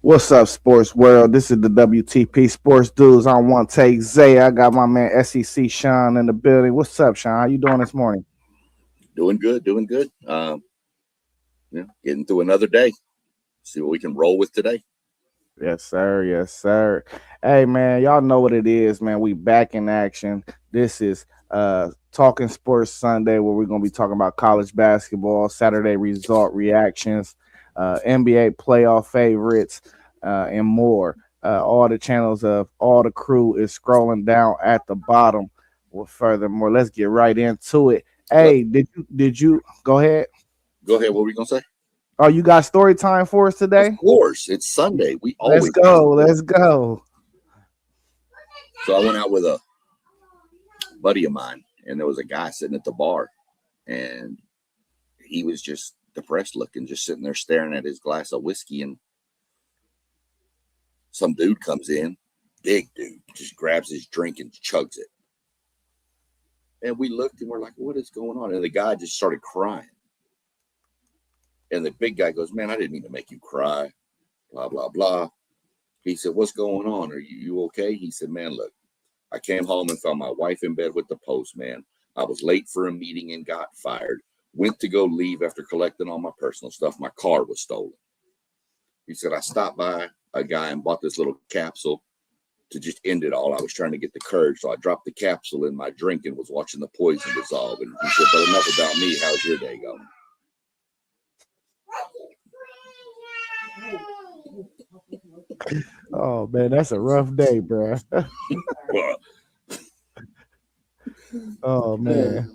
What's up, sports world? This is the WTP Sports Dudes. I want to take Zay. I got my man SEC Sean in the building. What's up, Sean? How you doing this morning? Doing good, doing good. Getting through another day. See what we can roll with today. Yes, sir. Yes, sir. Hey, man, y'all know what it is, man. We back in action. This is Talking Sports Sunday, where we're gonna be talking about college basketball, Saturday result reactions, NBA playoff favorites, and more. All the channels of all the crew is scrolling down at the bottom. Well, furthermore, let's get right into it. Look, Hey, did you go ahead? go ahead. What were we gonna say? Oh, you got story time for us Of today? course, it's Sunday. We Let's always got go. story. Let's go. So I went out with a buddy of mine, and there was a guy sitting at the bar, and he was just depressed looking, just sitting there staring at his glass of whiskey. And some dude comes in, big dude, just grabs his drink and chugs it. And we looked, and we're like, "What is going on?" And the guy just started crying. And the big guy goes, "Man, I didn't mean to make you cry." Blah blah blah. He said, "What's going on? Are you okay?" He said, "Man, look, I came home and found my wife in bed with the postman. I was late for a meeting and got fired. Went to go leave after collecting all my personal stuff. My car was stolen." He said, "I stopped by a guy and bought this little capsule to just end it all. I was trying to get the courage. So I dropped the capsule in my drink and was watching the poison dissolve." And he said, "But enough about me. How's your day going?" Oh man, that's a rough day, bro. Well, Oh man.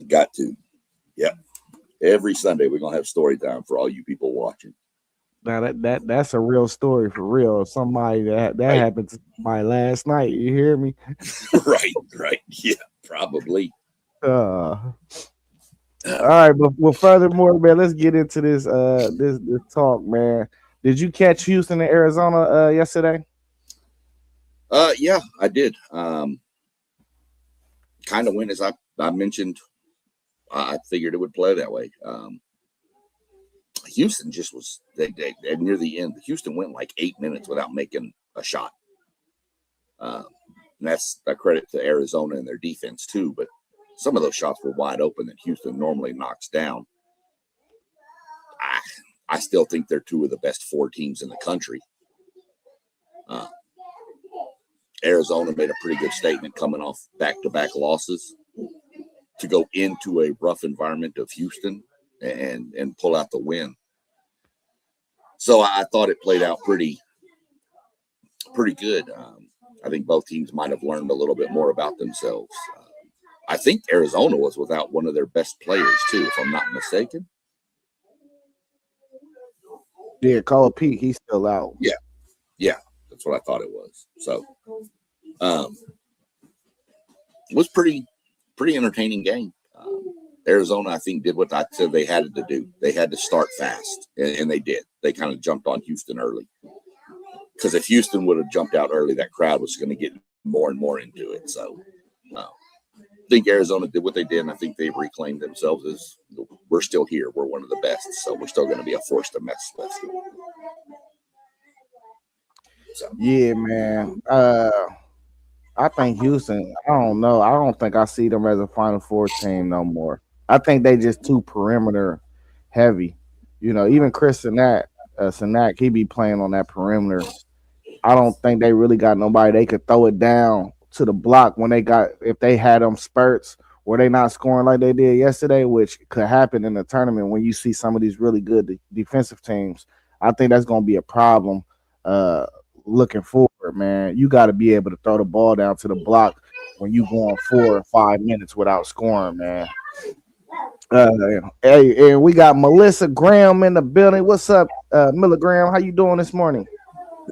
got to. Yep. Every Sunday, we're going to have story time for all you people watching. Now that's a real story for real. Somebody that Right. happened to my last night. You hear me? Right. Right. Yeah. Probably. All right, but well, furthermore, man, let's get into this talk, man. Did you catch Houston and Arizona yesterday? Yeah, I did. Kind of went as I mentioned. I figured it would play that way. Houston just was they near the end. Houston went like 8 minutes without making a shot. Um, and that's a credit to Arizona and their defense too. But some of those shots were wide open that Houston normally knocks down. I, I still think they're two of the best four teams in the country. Uh, Arizona made a pretty good statement coming off back-to-back losses to go into a rough environment of Houston and pull out the win. So I thought it played out pretty good. I think both teams might have learned a little bit more about themselves. I think Arizona was without one of their best players too, if I'm not mistaken. Yeah, Call of Pete, he's still out. Yeah, yeah, that's what I thought it was. So um, it was pretty entertaining game. Arizona, I think, did what I said they had to do. They had to start fast, and they did. They kind of jumped on Houston early because if Houston would have jumped out early, that crowd was going to get more and more into it. So I think Arizona did what they did, and I think they've reclaimed themselves as we're still here. We're one of the best, so we're still going to be a force to mess with. So Yeah, man. I think Houston. I don't know. I don't think I see them as a Final Four team no more. I think they just too perimeter heavy. You know, even Chris Sinak, he be playing on that perimeter. I don't think they really got nobody they could throw it down to the block when they got if they had them spurts where they not scoring like they did yesterday, which could happen in the tournament when you see some of these really good defensive teams. I think that's going to be a problem uh, looking forward, man. You got to be able to throw the ball down to the block when you going 4 or 5 minutes without scoring, man. Uh, hey, and we got Melissa Graham in the building. What's up, Miller Graham? How you doing this morning?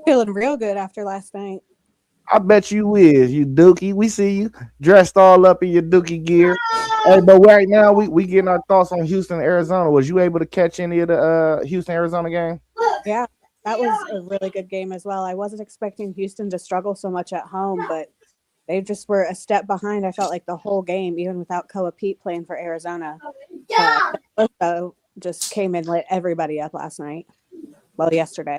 Feeling real good after last night. I bet you is, you Dookie. We see you dressed all up in your Dookie gear. Hey, but right now we getting our thoughts on Houston, Arizona. Was you able to catch any of the Houston, Arizona game? Yeah, that was a really good game as well. I wasn't expecting Houston to struggle so much at home, but they just were a step behind. I felt like the whole game, even without Koa Pete playing for Arizona. Just came and lit everybody up last night. Well, yesterday.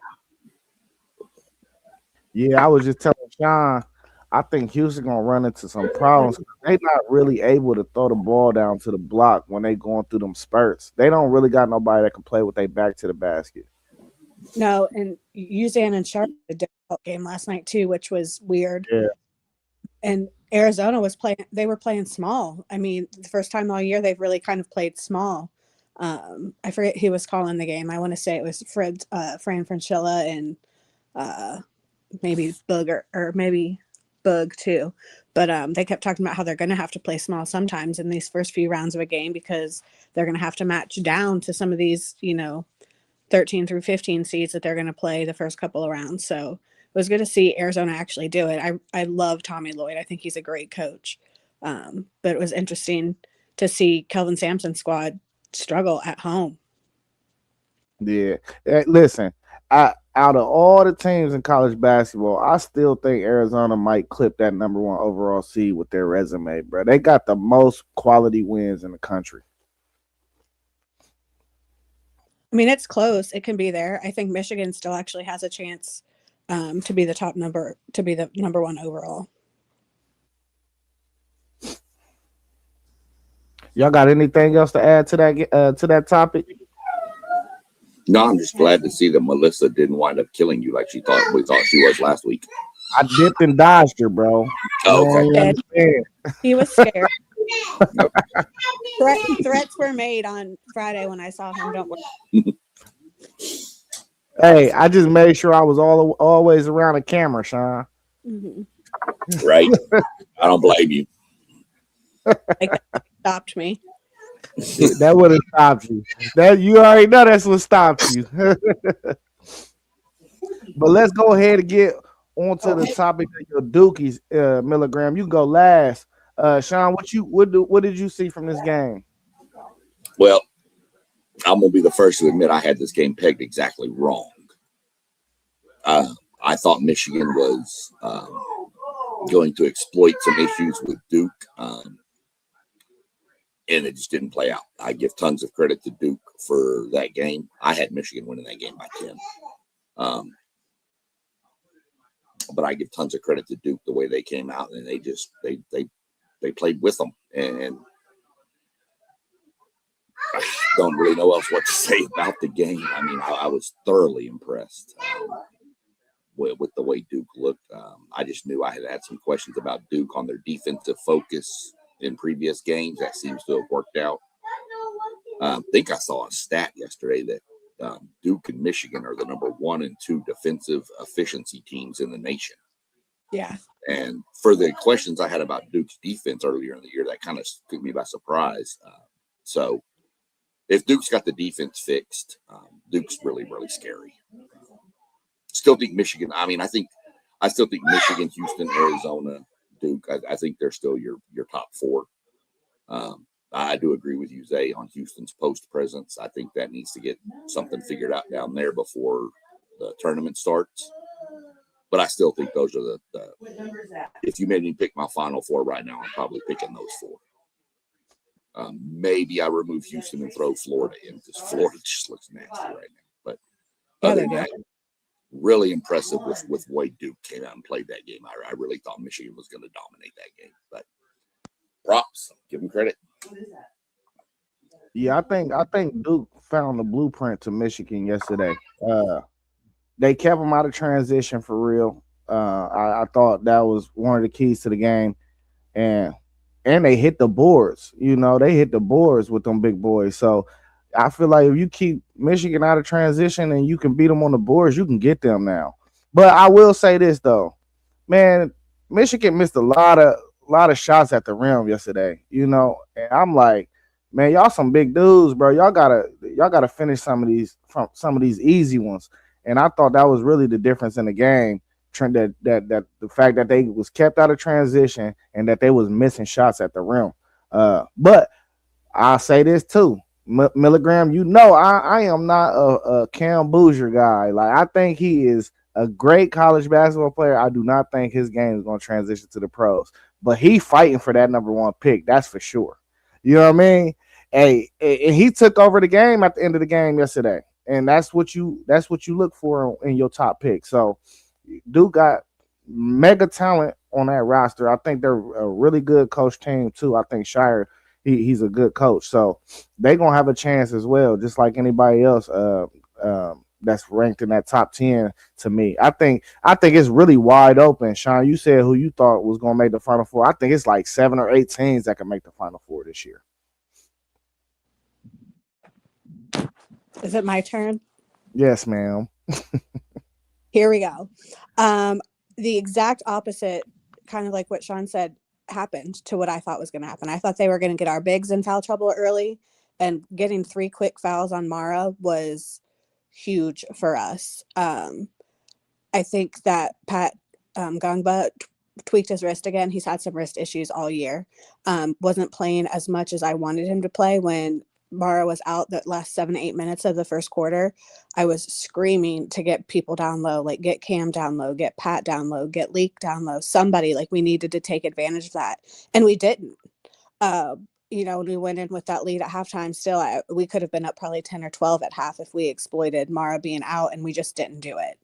Yeah, I was just telling Sean, I think Houston gonna run into some problems. They not really able to throw the ball down to the block when they going through them spurts. They don't really got nobody that can play with their back to the basket. No, and Uzan and Sharp had a difficult game last night too, which was weird. Yeah. And Arizona was playing; they were playing small. I mean, the first time all year they've really kind of played small. I forget who was calling the game. I want to say it was Fran Francella and maybe Booger or maybe Boog too. But they kept talking about how they're going to have to play small sometimes in these first few rounds of a game because they're going to have to match down to some of these, 13 through 15 seeds that they're going to play the first couple of rounds. So it was good to see Arizona actually do it. I love Tommy Lloyd. I think he's a great coach. But it was interesting to see Kelvin Sampson's squad struggle at home. Yeah. Listen, out of all the teams in college basketball, I still think Arizona might clip that number 1 overall seed with their resume, bro. They got the most quality wins in the country. I mean, it's close. It can be there. I think Michigan still actually has a chance to be the number 1 overall. Y'all got anything else to add to that topic? No, I'm just glad to see that Melissa didn't wind up killing you like we thought she was last week. I dipped and dodged her, bro. Oh, okay. He was scared. Threats were made on Friday when I saw him. Don't worry. Hey, I just made sure I was always around the camera, Sean. Mm-hmm. Right. I don't blame you. Stopped me. That would have stopped you. That you already know that's what stopped you. But let's go ahead and get onto the topic of your Dookies, Milligram. You go last. Sean, what did you see from this game? Well, I'm gonna be the first to admit I had this game pegged exactly wrong. I thought Michigan was going to exploit some issues with Duke, and it just didn't play out. I give tons of credit to Duke for that game. I had Michigan winning that game by 10. But I give tons of credit to Duke the way they came out, and they played with them, and I don't really know else what to say about the game. I mean, I was thoroughly impressed with the way Duke looked. I just knew I had some questions about Duke on their defensive focus in previous games. That seems to have worked out. I think I saw a stat yesterday that Duke and Michigan are the number 1 and 2 defensive efficiency teams in the nation. Yeah. And for the questions I had about Duke's defense earlier in the year, that kind of took me by surprise. So if Duke's got the defense fixed, Duke's really, really scary. Still think Michigan. I mean, I still think Michigan, Houston, Arizona, Duke. I think they're still your top 4. I do agree with you, Zay, on Houston's post presence. I think that needs to get something figured out down there before the tournament starts. But I still think those are the if you made me pick my final 4 right now, I'm probably picking those 4. Maybe I remove Houston and throw Florida in because Florida just looks nasty right now. But other than that, really impressive with the way Duke came out and played that game. I really thought Michigan was going to dominate that game. But props, give them credit. Yeah, I think Duke found the blueprint to Michigan yesterday. They kept them out of transition for real. I thought that was one of the keys to the game, and they hit the boards. They hit the boards with them big boys. So I feel like if you keep Michigan out of transition and you can beat them on the boards, you can get them now. But I will say this though, man, Michigan missed a lot of shots at the rim yesterday. And I'm like, man, y'all some big dudes, bro. Y'all gotta finish some of these easy ones. And I thought that was really the difference in the game. That the fact that they was kept out of transition and that they was missing shots at the rim. But I'll say this too, Milligram. I am not a Cam Boozer guy. Like I think he is a great college basketball player. I do not think his game is going to transition to the pros. But he fighting for that number 1 pick. That's for sure. You know what I mean? Hey, he took over the game at the end of the game yesterday. and that's what you look for in your top pick. So Duke got mega talent on that roster. I think they're a really good coach team too. I think Shire, he's a good coach, so they're gonna have a chance as well, just like anybody else. That's ranked in that top 10 to me. I think it's really wide open. Sean, you said who you thought was gonna make the Final Four. I think it's like 7 or 8 teams that can make the Final Four this year. Is it my turn? Yes, ma'am. Here we go. The exact opposite, kind of like what Sean said, happened to what I thought was going to happen. I thought they were going to get our bigs in foul trouble early, and getting 3 quick fouls on Mara was huge for us. I think that Pat Gangba tweaked his wrist again. He's had some wrist issues all year. Wasn't playing as much as I wanted him to play when Mara was out the last 7 to 8 minutes of the first quarter. I was screaming to get people down low, like get Cam down low, get Pat down low, get Leak down low, somebody. Like we needed to take advantage of that. And we didn't. When we went in with that lead at halftime, still, we could have been up probably 10 or 12 at half if we exploited Mara being out, and we just didn't do it.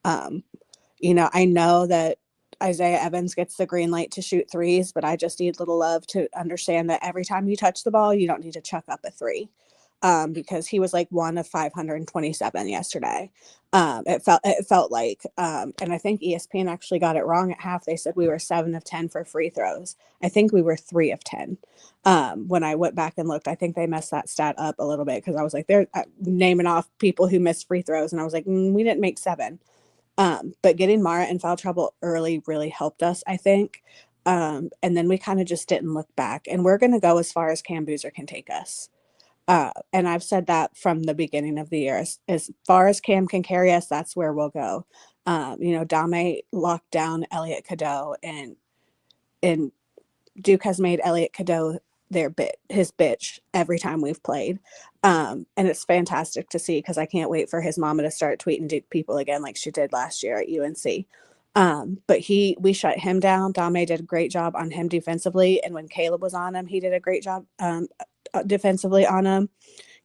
I know that Isaiah Evans gets the green light to shoot threes, but I just need Little Love to understand that every time you touch the ball, you don't need to chuck up a 3, because he was like 1 of 527 yesterday. It felt like, and I think ESPN actually got it wrong at half. They said we were 7 of 10 for free throws. I think we were 3 of 10. When I went back and looked, I think they messed that stat up a little bit, because I was like, they're naming off people who missed free throws, and I was like, we didn't make 7. But getting Mara in foul trouble early really helped us, I think. And then we kind of just didn't look back. And we're going to go as far as Cam Boozer can take us. And I've said that from the beginning of the year. As far as Cam can carry us, that's where we'll go. Dame locked down Elliot Cadeau, and Duke has made Elliot Cadeau his bitch every time we've played. And it's fantastic to see, because I can't wait for his mama to start tweeting Duke people again like she did last year at UNC. But we shut him down. Dame did a great job on him defensively, and when Caleb was on him, he did a great job defensively on him.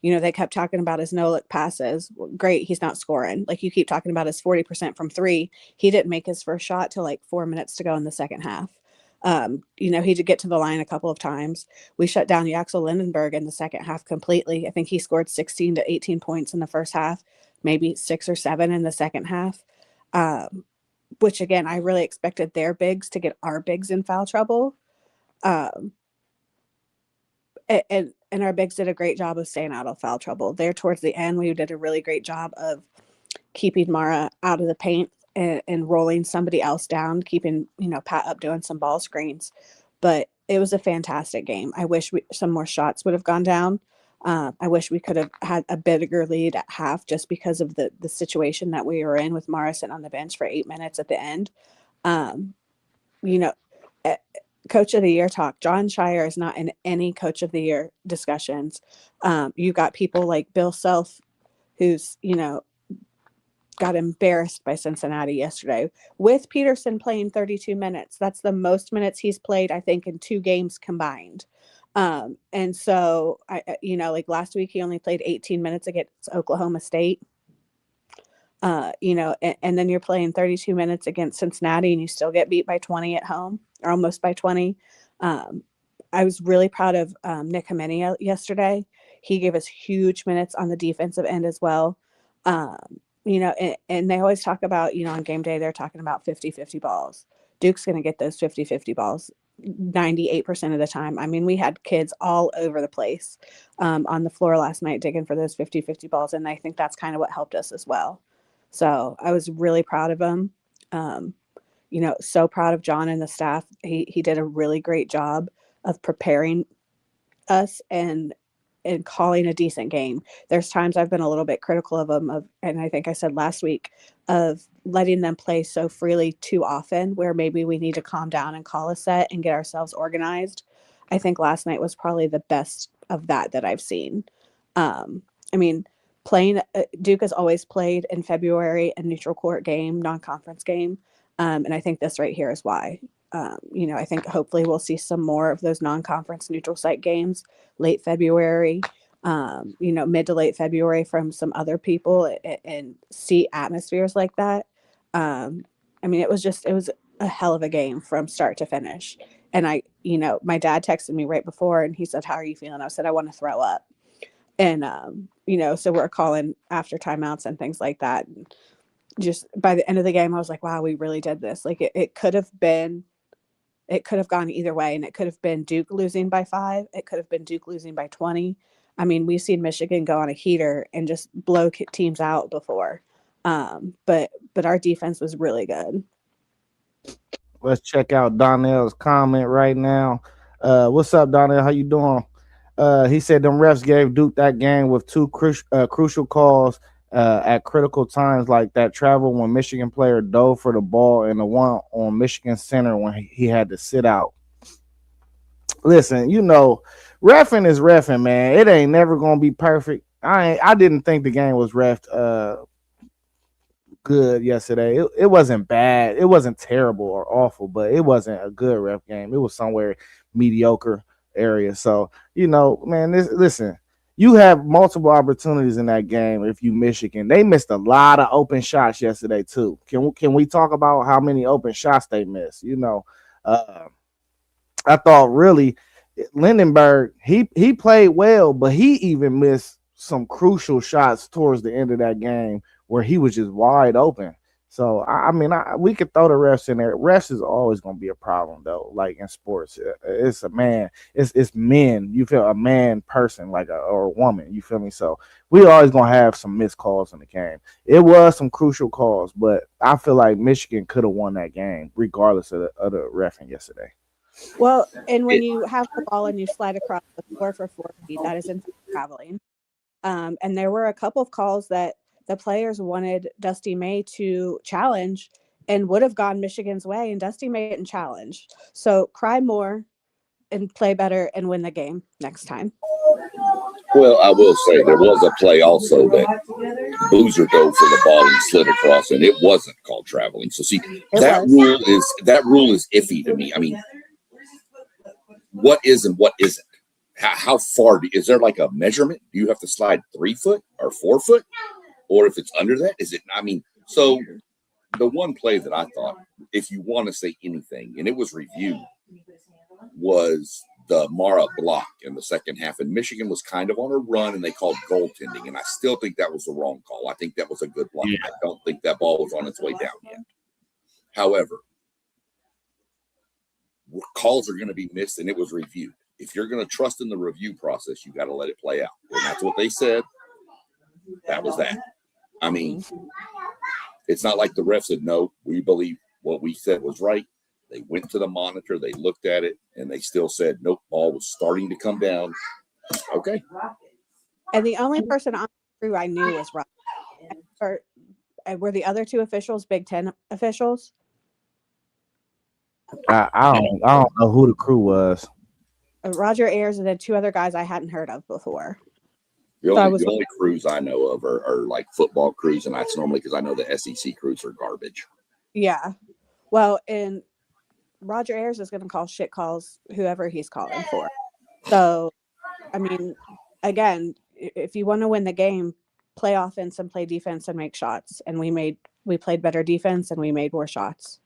They kept talking about his no-look passes. Great, he's not scoring. Like, you keep talking about his 40% from 3. He didn't make his first shot till like 4 minutes to go in the second half. He did get to the line a couple of times. We shut down Yaxel Lindenberg in the second half completely. I think he scored 16 to 18 points in the first half, maybe 6 or 7 in the second half. Which again, I really expected their bigs to get our bigs in foul trouble. And our bigs did a great job of staying out of foul trouble. There towards the end, we did a really great job of keeping Mara out of the paint and rolling somebody else down, keeping, Pat up doing some ball screens. But it was a fantastic game. I wish some more shots would have gone down. I wish we could have had a bigger lead at half, just because of the situation that we were in with Mara sitting on the bench for 8 minutes at the end. Coach of the Year talk, John Shire is not in any Coach of the Year discussions. You got people like Bill Self, who's, got embarrassed by Cincinnati yesterday, with Peterson playing 32 minutes. That's the most minutes he's played, I think, in 2 games combined. And so, like last week, he only played 18 minutes against Oklahoma State. And then you're playing 32 minutes against Cincinnati, and you still get beat by 20 at home, or almost by 20. I was really proud of Nick Hamenia yesterday. He gave us huge minutes on the defensive end as well. And they always talk about, on game day, they're talking about 50-50 balls. Duke's going to get those 50-50 balls 98% of the time. I mean, we had kids all over the place on the floor last night digging for those 50-50 balls, and I think that's kind of what helped us as well. So I was really proud of him. So proud of John and the staff. He did a really great job of preparing us and calling a decent game. There's times I've been a little bit critical of them, and I think I said last week, of letting them play so freely too often, where maybe we need to calm down and call a set and get ourselves organized. I think last night was probably the best of that I've seen. Playing Duke has always played in February a neutral court game, non-conference game, and I think this right here is why. I think hopefully we'll see some more of those non-conference neutral site games late February. mid to late February from some other people and see atmospheres like that. It was a hell of a game from start to finish. And my dad texted me right before and he said, "How are you feeling?" I said, "I want to throw up." And, so we're calling after timeouts and things like that. And just by the end of the game, I was like, wow, we really did this. Like it could have gone either way. And it could have been Duke losing by 5. It could have been Duke losing by 20. We've seen Michigan go on a heater and just blow teams out before. But our defense was really good. Let's check out Donnell's comment right now. What's up, Donnell? How you doing? He said them refs gave Duke that game with 2 crucial calls at critical times, like that travel when Michigan player dove for the ball and the one on Michigan center when he had to sit out. Listen, reffing is reffing, man. It ain't never gonna be perfect. I didn't think the game was reffed good yesterday. It wasn't bad. It wasn't terrible or awful, but it wasn't a good ref game. It was somewhere mediocre area. So, man, listen, you have multiple opportunities in that game. If you Michigan, they missed a lot of open shots yesterday too. Can we talk about how many open shots they missed? I thought really Lindenberg, he played well, but he even missed some crucial shots towards the end of that game where he was just wide open. So, we could throw the refs in there. Refs is always going to be a problem, though, like in sports. It's a man. It's men. You feel a man person, or a woman. You feel me? So, we always going to have some missed calls in the game. It was some crucial calls, but I feel like Michigan could have won that game regardless of the reffing yesterday. Well, and when you have the ball and you slide across the floor for 4 feet, that is in traveling. And there were a couple of calls that the players wanted Dusty May to challenge and would have gone Michigan's way, and Dusty May didn't challenge. So cry more and play better and win the game next time. Well, I will say there was a play also that Boozer dove for the ball and slid across, and it wasn't called traveling. So see, that rule is iffy to me. What is and what isn't? How far is there like a measurement? Do you have to slide 3 foot or 4 foot? Or if it's under that, is it? So the one play that I thought, if you want to say anything, and it was reviewed, was the Mara block in the second half. And Michigan was kind of on a run, and they called goaltending. And I still think that was the wrong call. I think that was a good block. Yeah. I don't think that ball was on its way down yet. However, calls are going to be missed, and it was reviewed. If you're going to trust in the review process, you got to let it play out. And that's what they said. That was that. It's not like the ref said, no, we believe what we said was right. They went to the monitor, they looked at it, and they still said, nope, ball was starting to come down. Okay. And the only person on the crew I knew was Roger. Were the other 2 officials Big Ten officials? I don't know who the crew was. Roger Ayers and then 2 other guys I hadn't heard of before. The only crews I know of are like football crews, and that's normally because I know the SEC crews are garbage. Yeah. Well, and Roger Ayers is going to call shit calls whoever he's calling for. So, again, if you want to win the game, play offense and play defense and make shots. And we played better defense and we made more shots.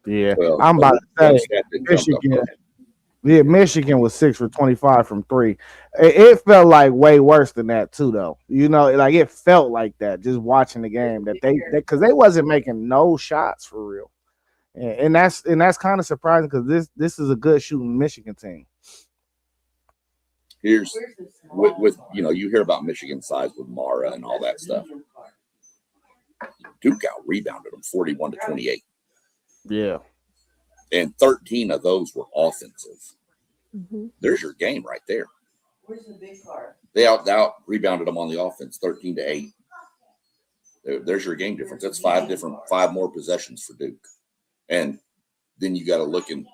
Yeah, well, I'm about to say Michigan. Yeah, Michigan was 6 for 25 from 3. It felt like way worse than that too, though. It felt like that just watching the game that because they wasn't making no shots for real, and that's kind of surprising because this is a good shooting Michigan team. Here's with you hear about Michigan size with Mara and all that stuff. Duke out rebounded them 41-28. Yeah. And 13 of those were offensive. Mm-hmm. There's your game right there. Where's the big part? They out rebounded them on the offense 13-8. There's your game difference. That's 5 more possessions for Duke. And then you got to look in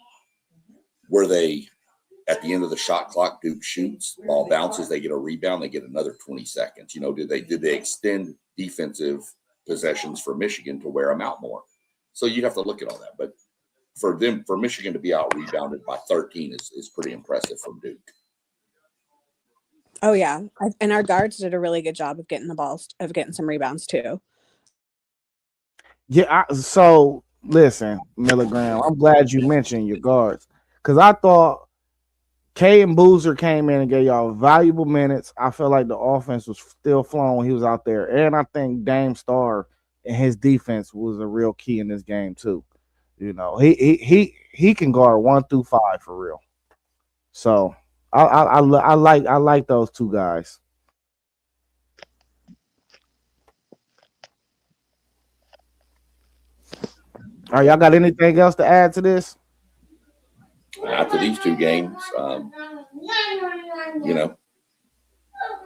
where they at the end of the shot clock, Duke shoots, ball bounces, they get a rebound, they get another 20 seconds. Did they extend defensive possessions for Michigan to wear them out more? So you'd have to look at all that. But for Michigan to be out rebounded by 13 is pretty impressive from Duke. Oh yeah, and our guards did a really good job of getting the balls, of getting some rebounds too. Yeah. So listen, Milligram. I'm glad you mentioned your guards because I thought K and Boozer came in and gave y'all valuable minutes. I felt like the offense was still flowing when he was out there, and I think Dame Star and his defense was a real key in this game too. You know, he can guard 1 through 5 for real. So I like those two guys. All right, y'all got anything else to add to this? After these two games, you know,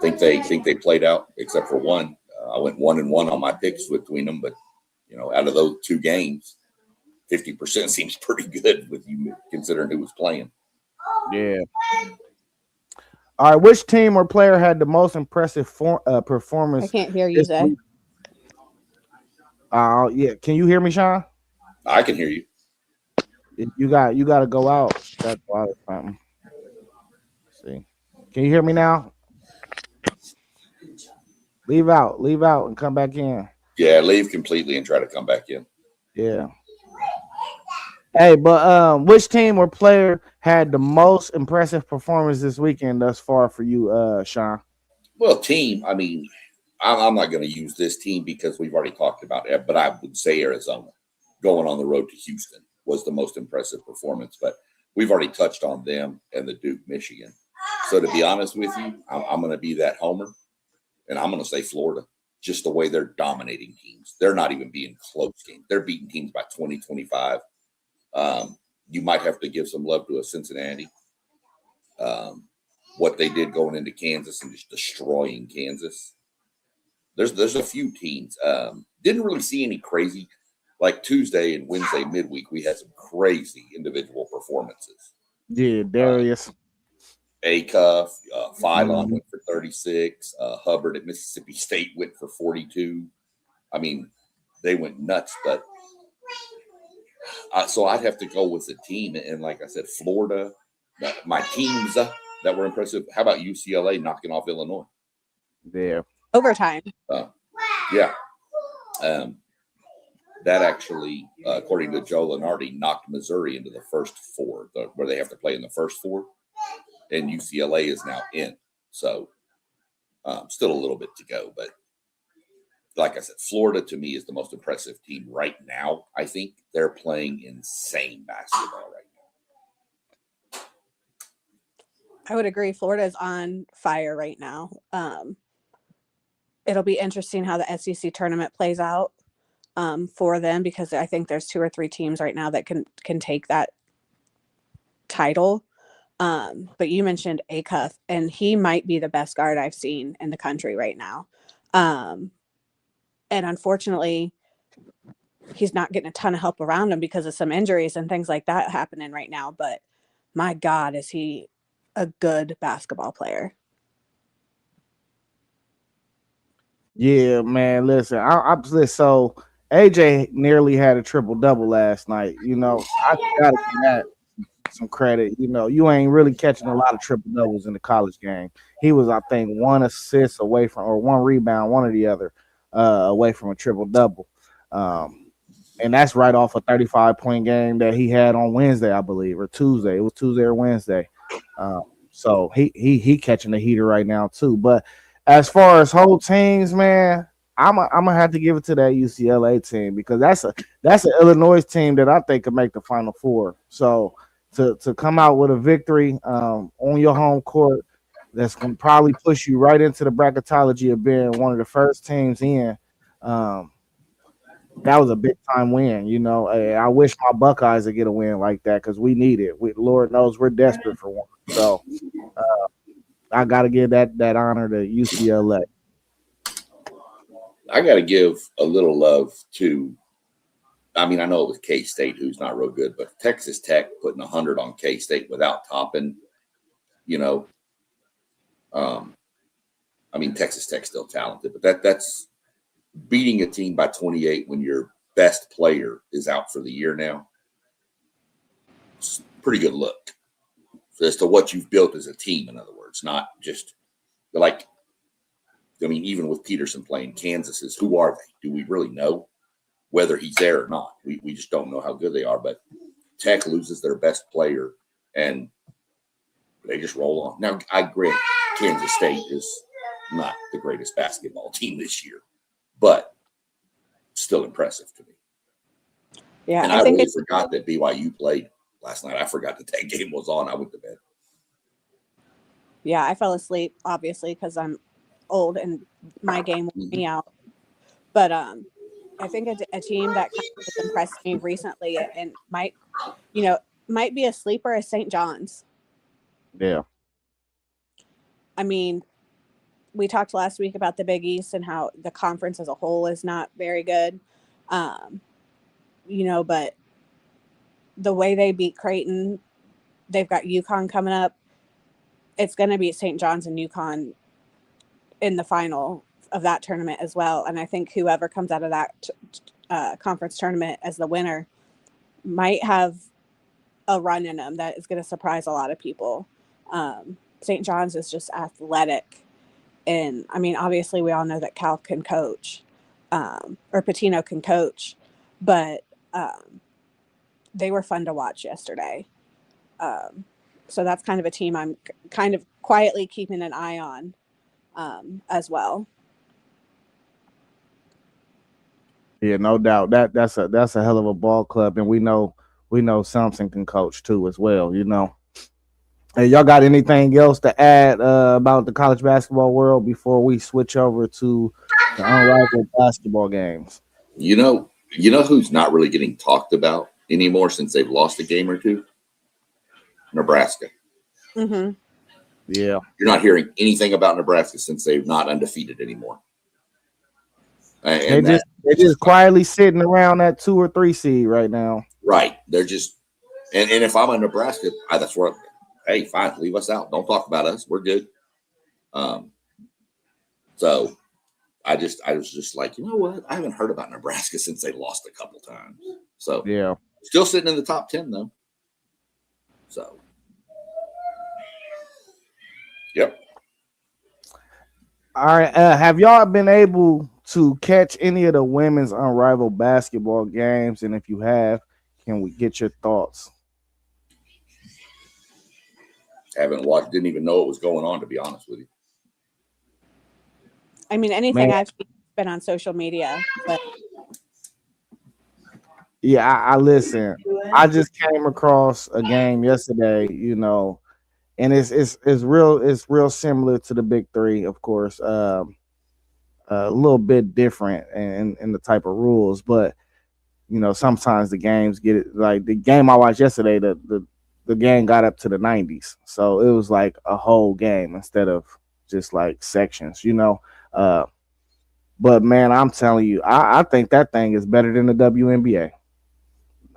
think they played out except for one. I went 1-1 on my picks between them, but out of those two games, 50% seems pretty good with you considering who was playing. Yeah. All right, which team or player had the most impressive I performance can't hear you, this Zay. week? Yeah. Can you hear me, Sean? I can hear you. You got to go out. That's why or something. See, can you hear me now? Leave out, and come back in. Yeah, leave completely and try to come back in. Yeah. Hey, but which team or player had the most impressive performance this weekend thus far for you, Sean? Well, team, I mean, I'm not going to use this team because we've already talked about it, but I would say Arizona going on the road to Houston was the most impressive performance. But we've already touched on them and the Duke, Michigan. So to be honest with you, I'm going to be that homer, and I'm going to say Florida. Just the way they're dominating teams. They're not even being close games. They're beating teams by 20, 25. You might have to give some love to a Cincinnati. What they did going into Kansas and just destroying Kansas. There's a few teams. Didn't really see any crazy, like Tuesday and Wednesday midweek. We had some crazy individual performances. Yeah, Darius. Acuff, Phylon went for 36. Hubbard at Mississippi State went for 42. I mean, they went nuts. But so I'd have to go with the team. And like I said, Florida, my teams that were impressive. How about UCLA knocking off Illinois? Yeah. Overtime. Yeah. That actually, according to Joe Lunardi, knocked Missouri into the first four, where they have to play in the first four. And UCLA is now in. So still a little bit to go. But like I said, Florida to me is the most impressive team right now. I think they're playing insane basketball right now. I would agree. Florida is on fire right now. It'll be interesting how the SEC tournament plays out for them, because I think there's 2 or 3 teams right now that can take that title. But you mentioned Acuff, and he might be the best guard I've seen in the country right now. And unfortunately, he's not getting a ton of help around him because of some injuries and things like that happening right now. But my God, is he a good basketball player? Yeah, man. Listen, so AJ nearly had a triple double last night. I gotta give that some credit. You ain't really catching a lot of triple doubles in the college game. He was, I think, 1 assist away from, or 1 rebound, one or the other, away from a triple double. And that's right off a 35-point game that he had on Wednesday, I believe, or Tuesday. It was Tuesday or Wednesday. So he catching the heater right now too. But as far as whole teams, man, I'm gonna have to give it to that UCLA team, because that's an Illinois team that I think could make the Final Four. So to come out with a victory on your home court, that's gonna probably push you right into the bracketology of being one of the first teams in. That was a big time win. I wish my Buckeyes would get a win like that, because we need it. Lord knows we're desperate for one. So I got to give that honor to UCLA. I got to give a little love to, I mean, I know it was K-State, who's not real good, but Texas Tech putting 100 on K-State without Toppin, I mean, Texas Tech's still talented, but that's beating a team by 28 when your best player is out for the year now. It's a pretty good look as to what you've built as a team, in other words, not just like, I mean, even with Peterson playing, Kansas is, who are they? Do we really know whether he's there or not? We just don't know how good they are. But Tech loses their best player, and they just roll on. Now, I agree, Kansas State is not the greatest basketball team this year, but still impressive to me. Yeah, And I I think really forgot that BYU played last night. I forgot that that game was on. I went to bed. yeah, I fell asleep obviously because I'm old and my game wore me out. But I think a team that kind of has impressed me recently and might be a sleeper is St. John's. Yeah. I mean, we talked last week about the Big East and how the conference as a whole is not very good. But the way they beat Creighton, they've got UConn coming up. It's going to be St. John's and UConn in the final of that tournament as well. And I think whoever comes out of that conference tournament as the winner might have a run in them that is going to surprise a lot of people. St. John's is just athletic. And I mean, obviously we all know that Cal can coach, or Patino can coach, but they were fun to watch yesterday. So that's kind of a team I'm kind of quietly keeping an eye on as well. Yeah, no doubt. That's a hell of a ball club, and we know Samson can coach too as well. Hey, y'all got anything else to add about the college basketball world before we switch over to the unrivaled basketball games? You know who's not really getting talked about anymore since they've lost a game or two? Nebraska. Mm-hmm. Yeah. You're not hearing anything about Nebraska since they're not undefeated anymore. And they're just quietly sitting around that 2 or 3 seed right now. Right. They're just, and if I'm a Nebraska, that's where, hey, fine, leave us out. Don't talk about us. We're good. So I was just like, you know what? I haven't heard about Nebraska since they lost a couple times. So yeah, still sitting in the top 10 though. So, yep. All right. Have y'all been able to catch any of the women's unrivaled basketball games? And if you have, can we get your thoughts? Haven't watched, didn't even know what was going on, to be honest with you. I mean, anything I've seen has been on social media, but yeah, I listen. I just came across a game yesterday, and it's real similar to the Big Three, of course. A little bit different in the type of rules, but sometimes the games get it. Like the game I watched yesterday, the game got up to the 90s, so it was like a whole game instead of just like sections, But man, I'm telling you, I think that thing is better than the WNBA.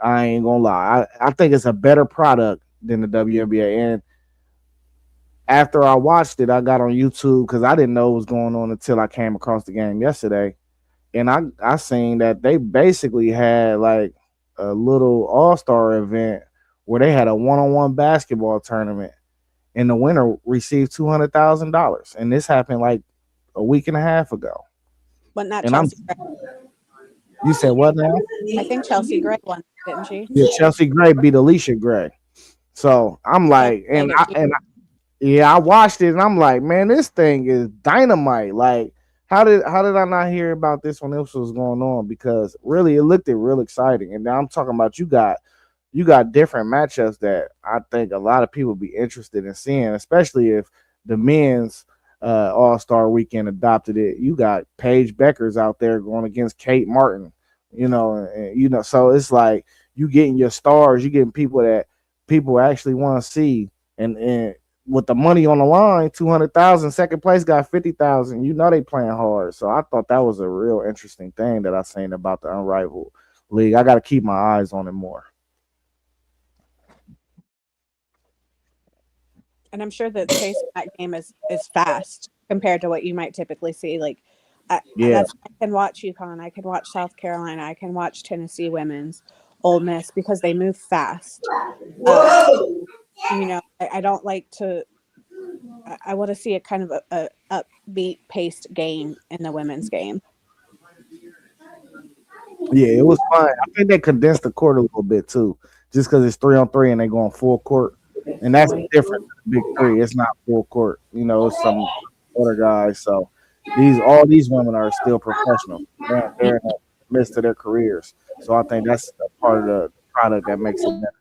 I ain't gonna lie. I think it's a better product than the WNBA. And after I watched it, I got on YouTube because I didn't know what was going on until I came across the game yesterday. And I seen that they basically had like a little all-star event where they had a one-on-one basketball tournament and the winner received $200,000. And this happened like a week and a half ago. Wasn't that Chelsea Gray? You said what now? I think Chelsea Gray won, didn't she? Yeah, Chelsea Gray beat Alicia Gray. So I'm like, I watched it and I'm like, man, this thing is dynamite. Like, how did I not hear about this when this was going on? Because really, it looked real exciting. And now I'm talking about you got different matchups that I think a lot of people be interested in seeing, especially if the men's All-Star Weekend adopted it. You got Paige Beckers out there going against Kate Martin, so it's like you getting your stars, you getting people that people actually want to see, and with the money on the line, 200,000, second place got 50,000. They playing hard. So I thought that was a real interesting thing that I seen about the unrivaled league. I got to keep my eyes on it more. And I'm sure that the pace of that game is fast compared to what you might typically see. Like, I can watch UConn, I can watch South Carolina, I can watch Tennessee women's, Ole Miss, because they move fast. I don't like to I want to see a kind of a upbeat paced game in the women's game. Yeah, it was fun. I think they condensed the court a little bit too, just because it's 3-on-3 and they go on full court, and that's different than the big three. It's not full court, it's some other guys. So all these women are still professional. They're in the midst of their careers. So I think that's a part of the product that makes it better.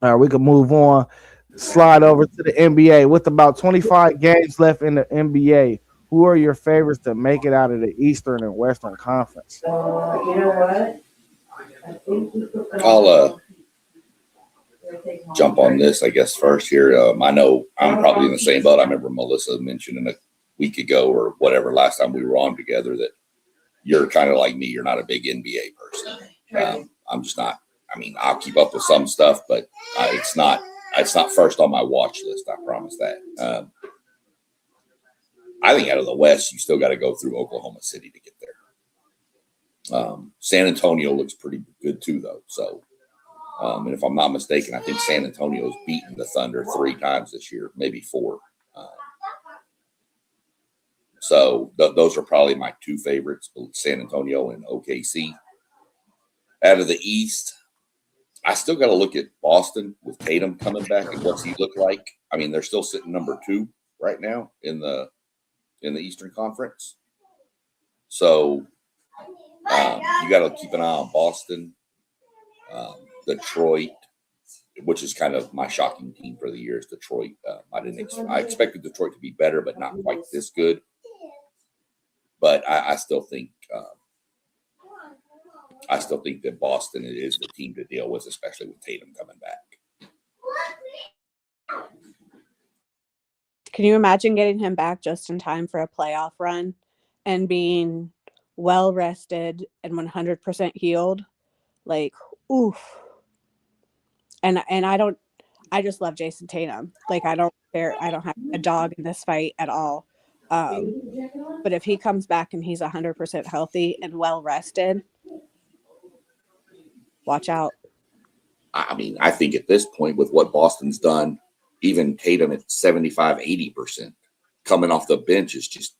All right, we can move on. Slide over to the NBA. With about 25 games left in the NBA, who are your favorites to make it out of the Eastern and Western Conference? I'll jump on this, I guess, first here. I know I'm probably in the same boat. I remember Melissa mentioning a week ago or whatever, last time we were on together, that you're kind of like me. You're not a big NBA person. I'm just not. I mean, I'll keep up with some stuff, but it's not first on my watch list. I promise that. I think out of the West, you still got to go through Oklahoma City to get there. San Antonio looks pretty good too, though. So, and if I'm not mistaken, I think San Antonio's beaten the Thunder 3 times this year, maybe 4. So those are probably my 2 favorites, San Antonio and OKC. Out of the East, I still got to look at Boston with Tatum coming back and what's he look like. I mean, they're still sitting number 2 right now in the Eastern Conference. So you got to keep an eye on Boston, Detroit, which is kind of my shocking team for the year is Detroit. I expected Detroit to be better, but not quite this good. But I still think that Boston is the team to deal with, especially with Tatum coming back. Can you imagine getting him back just in time for a playoff run and being well rested and 100% healed? Like, oof. And I just love Jason Tatum. Like, I don't have a dog in this fight at all. But if he comes back and he's 100% healthy and well rested, watch out. I mean, I think at this point with what Boston's done, even Tatum at 75, 80% coming off the bench is just,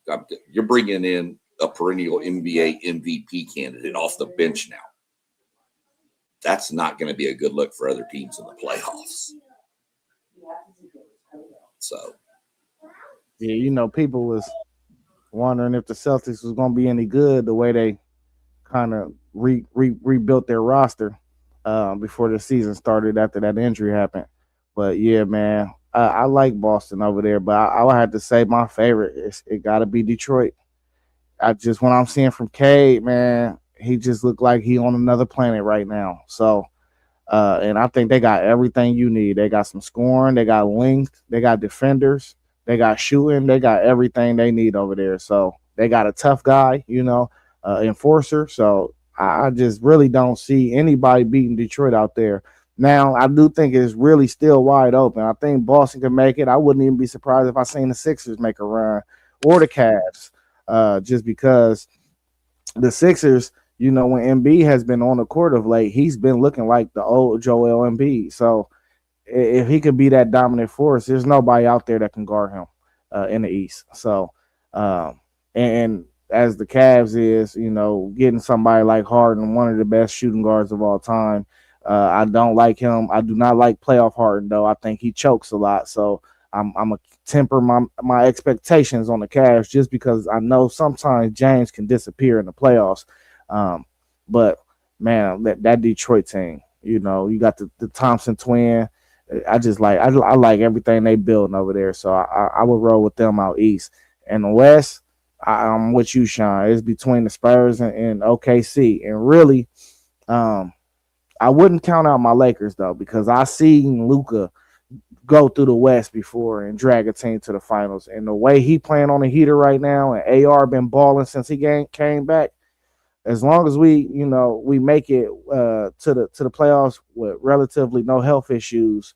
you're bringing in a perennial NBA MVP candidate off the bench now. That's not going to be a good look for other teams in the playoffs. So. Yeah, people was wondering if the Celtics was going to be any good the way they kind of rebuilt their roster before the season started after that injury happened. But yeah, man, I like Boston over there, but I would have to say my favorite it got to be Detroit. What I'm seeing from Cade, man, he just looked like he on another planet right now. So, and I think they got everything you need. They got some scoring, they got length, they got defenders, they got shooting, they got everything they need over there. So they got a tough guy, enforcer. So I just really don't see anybody beating Detroit out there. Now, I do think it's really still wide open. I think Boston can make it. I wouldn't even be surprised if I seen the Sixers make a run or the Cavs, just because the Sixers, when Embiid has been on the court of late, he's been looking like the old Joel Embiid. So if he could be that dominant force, there's nobody out there that can guard him in the East. So, and as the Cavs is, getting somebody like Harden, one of the best shooting guards of all time. I don't like him. I do not like playoff Harden, though. I think he chokes a lot. So I'm going to temper my expectations on the Cavs just because I know sometimes James can disappear in the playoffs. But, man, that Detroit team, you got the Thompson twin. I like everything they building over there. So I would roll with them out east. And the West, I'm with you, Sean. It's between the Spurs and OKC. And really, I wouldn't count out my Lakers, though, because I seen Luka go through the West before and drag a team to the finals. And the way he playing on the heater right now, and AR been balling since he came back, as long as we make it to the playoffs with relatively no health issues,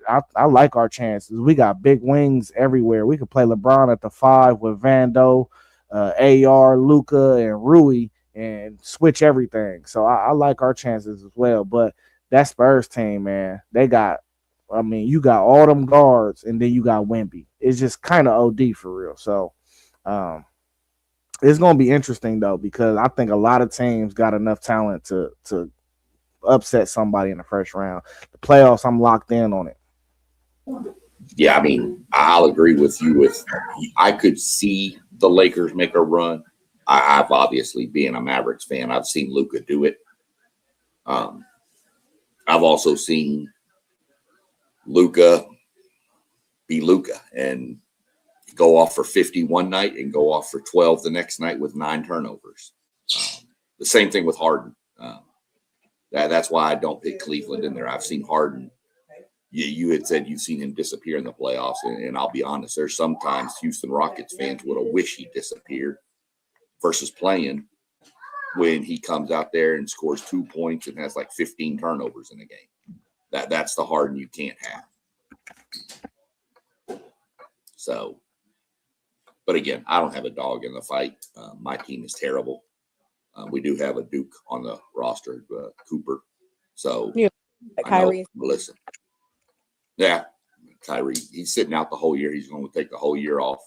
I like our chances. We got big wings everywhere. We could play LeBron at the 5 with Vando, AR, Luka, and Rui, and switch everything. So I like our chances as well. But that Spurs team, man, they got. I mean, you got all them guards, and then you got Wemby. It's just kind of OD for real. So, it's gonna be interesting though because I think a lot of teams got enough talent to upset somebody in the first round. The playoffs, I'm locked in on it. Yeah, I mean, I'll agree with you. I could see the Lakers make a run. I've obviously, being a Mavericks fan, I've seen Luka do it. I've also seen Luka be Luka and go off for 50 one night and go off for 12 the next night with 9 turnovers. The same thing with Harden. That's why I don't pick Cleveland in there. I've seen Harden. You had said you've seen him disappear in the playoffs, and I'll be honest, there's sometimes Houston Rockets fans would have wished he disappeared versus playing when he comes out there and scores 2 points and has like 15 turnovers in a game. That's the Harden you can't have. So, but again, I don't have a dog in the fight. My team is terrible. We do have a Duke on the roster, Cooper. So, Yeah, Kyrie. Listen. Yeah, Kyrie. He's sitting out the whole year. He's going to take the whole year off.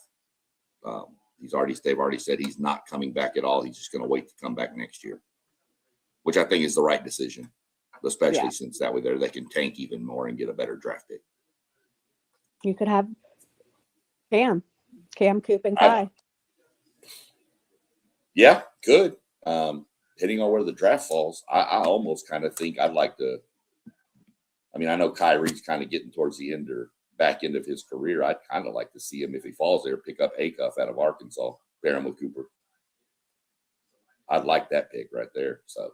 They've already said he's not coming back at all. He's just going to wait to come back next year, which I think is the right decision, especially since that way they can tank even more and get a better draft pick. You could have Cam, Coop, and Kai. Yeah, good. Hitting on where the draft falls, I almost kind of think I'd like to. I mean, I know Kyrie's kind of getting towards the end or back end of his career. I'd kind of like to see him, if he falls there, pick up Acuff out of Arkansas, pair him with Cooper. I'd like that pick right there. So